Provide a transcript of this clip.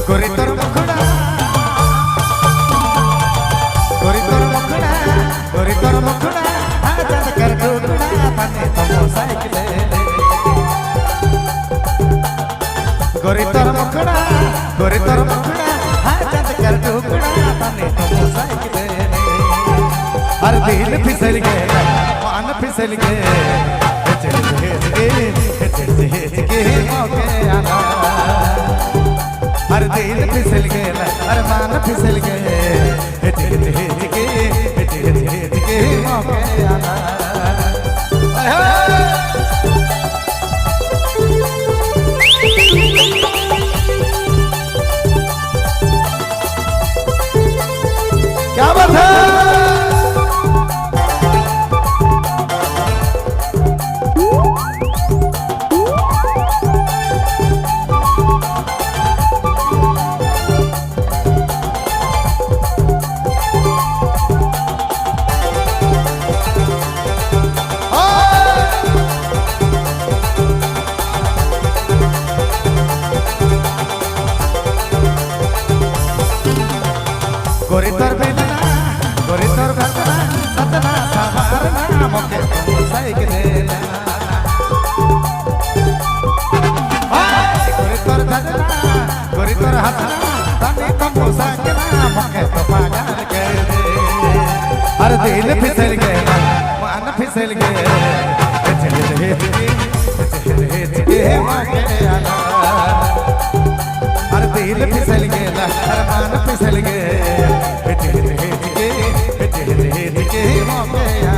गोरी तोर मुखड़ा गोरी तोर मुखड़ा गोरी तोर मुखड़ा आजाद कर टुकड़ा तने तो साइकिल गोरी तोर मुखड़ा आजाद कर टुकड़ा तने तो साइकिल हर दिल फिसल गया मान फिसल गया मौके आना हर दिल फिसल गया हर मान फिसल गए मौके आना क्या बात है गोरी तोर बेलना गोरी तोर भगना सतना सवारना मोके साइकिल गोरी तोर भगना गोरी तोर हसना तने तो साइकिल मोके तो पागल कर दे हर दिल फिसल गया मान फिसल गया मोके आना हर दिल फिसल गया हर मान फिसल गया मौके